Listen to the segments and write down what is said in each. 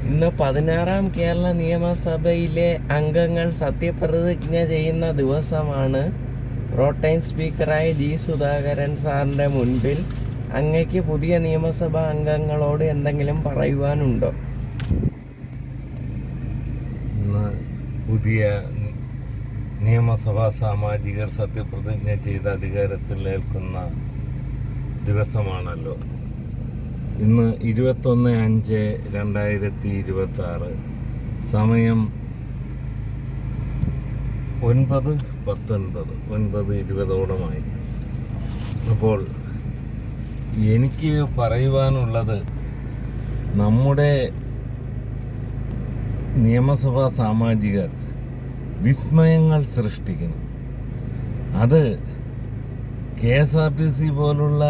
ഇന്ന് 16ാം കേരള നിയമസഭയിലെ അംഗങ്ങൾ സത്യപ്രതിജ്ഞ ചെയ്യുന്ന ദിവസമാണ്. പ്രോടൈം സ്പീക്കറായ ജി സുധാകരൻ സാറിൻ്റെ മുൻപിൽ അങ്ങയ്ക്ക് പുതിയ നിയമസഭാ അംഗങ്ങളോട് എന്തെങ്കിലും പറയുവാനുണ്ടോ? ഇന്ന് പുതിയ നിയമസഭാ സാമാജികർ സത്യപ്രതിജ്ഞ ചെയ്ത് അധികാരത്തിൽ ഏൽക്കുന്ന ദിവസമാണല്ലോ. ഇന്ന് 21/5/2026, സമയം 9:20 അപ്പോൾ എനിക്ക് പറയുവാനുള്ളത്, നമ്മുടെ നിയമസഭാ സാമാജികർ വിസ്മയങ്ങൾ സൃഷ്ടിക്കണം. അത് KSRTC പോലുള്ള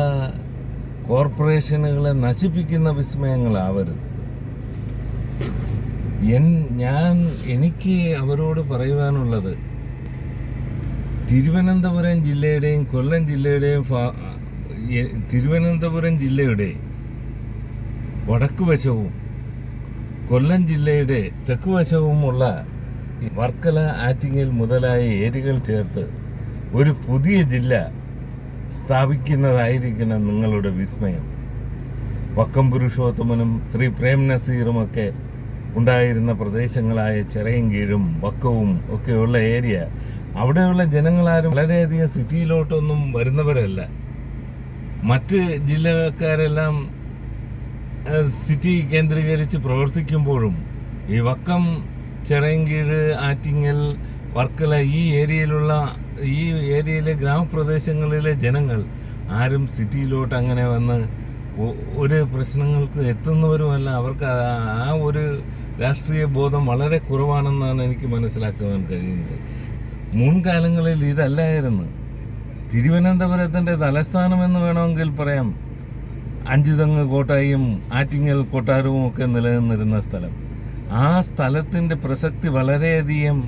കോർപ്പറേഷനുകളെ നശിപ്പിക്കുന്ന വിസ്മയങ്ങളാവരുത്. എനിക്ക് അവരോട് പറയുവാനുള്ളത്, തിരുവനന്തപുരം ജില്ലയുടെയും കൊല്ലം ജില്ലയുടെയും തിരുവനന്തപുരം ജില്ലയുടെ വടക്ക് വശവും കൊല്ലം ജില്ലയുടെ തെക്ക് വശവുമുള്ള വർക്കല, ആറ്റിങ്ങൽ മുതലായ ഏരിയകൾ ചേർത്ത് ഒരു പുതിയ ജില്ല സ്ഥാപിക്കുന്നതായിരിക്കണം നിങ്ങളുടെ വിസ്മയം. വക്കം പുരുഷോത്തമനും ശ്രീ പ്രേം നസീറുമൊക്കെ ഉണ്ടായിരുന്ന പ്രദേശങ്ങളായ ചിറയൻകീഴും വക്കവും ഒക്കെയുള്ള ഏരിയ, അവിടെയുള്ള ജനങ്ങളാരും വളരെയധികം സിറ്റിയിലോട്ടൊന്നും വരുന്നവരല്ല. മറ്റ് ജില്ലക്കാരെല്ലാം സിറ്റി കേന്ദ്രീകരിച്ച് പ്രവർത്തിക്കുമ്പോഴും ഈ വക്കം, ചിറയൻകീഴ്, ആറ്റിങ്ങൽ, വർക്കല ഈ ഏരിയയിലെ ഗ്രാമപ്രദേശങ്ങളിലെ ജനങ്ങൾ ആരും സിറ്റിയിലോട്ട് അങ്ങനെ വന്ന് ഒരു പ്രശ്നങ്ങൾക്ക് എത്തുന്നവരുമല്ല. അവർക്ക് ആ ഒരു രാഷ്ട്രീയ ബോധം വളരെ കുറവാണെന്നാണ് എനിക്ക് മനസ്സിലാക്കുവാൻ കഴിയുന്നത്. മുൻകാലങ്ങളിൽ ഇതല്ലായിരുന്നു. തിരുവനന്തപുരത്തിൻ്റെ തലസ്ഥാനമെന്ന് വേണമെങ്കിൽ പറയാം. അഞ്ചുതെങ്ങ് കോട്ടായും ആറ്റിങ്ങൽ കൊട്ടാരവും ഒക്കെ നിലനിന്നിരുന്ന സ്ഥലം. ആ സ്ഥലത്തിൻ്റെ പ്രസക്തി വളരെയധികം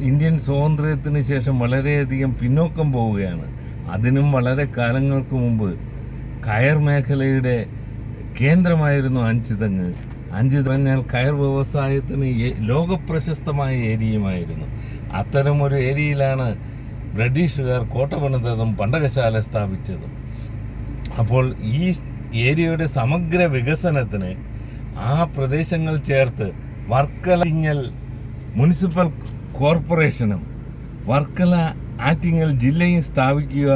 ഇന്ത്യൻ സ്വാതന്ത്ര്യത്തിന് ശേഷം വളരെയധികം പിന്നോക്കം പോവുകയാണ്. അതിനും വളരെ കാലങ്ങൾക്ക് മുമ്പ് കയർ മേഖലയുടെ കേന്ദ്രമായിരുന്നു അഞ്ചുതെങ്ങ്. അഞ്ചുതെങ്ങാൽ കയർ വ്യവസായത്തിന് ലോകപ്രശസ്തമായ ഏരിയയുമായിരുന്നു. അത്തരമൊരു ഏരിയയിലാണ് ബ്രിട്ടീഷുകാർ കോട്ട പണിതതും പണ്ടകശാല സ്ഥാപിച്ചതും. അപ്പോൾ ഈ ഏരിയയുടെ സമഗ്ര വികസനത്തിന് ആ പ്രദേശങ്ങൾ ചേർത്ത് വർക്കല, ആറ്റിങ്ങൽ മുനിസിപ്പൽ കോർപ്പറേഷനും വർക്കല, ആറ്റിങ്ങൽ ജില്ലയും സ്ഥാപിക്കുക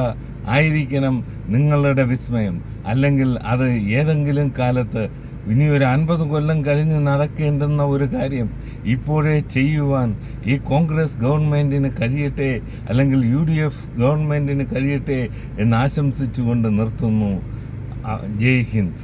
ആയിരിക്കണം നിങ്ങളുടെ വിസ്മയം. അല്ലെങ്കിൽ അത് ഏതെങ്കിലും കാലത്ത് ഇനി ഒരു 50 കൊല്ലം കഴിഞ്ഞ് നടക്കേണ്ടുന്ന ഒരു കാര്യം ഇപ്പോഴേ ചെയ്യുവാൻ ഈ കോൺഗ്രസ് ഗവൺമെൻറ്റിന് കഴിയട്ടെ, അല്ലെങ്കിൽ UDF ഗവൺമെൻറ്റിന് കഴിയട്ടെ എന്ന് ആശംസിച്ചുകൊണ്ട് നിർത്തുന്നു. ജയ് ഹിന്ദ്.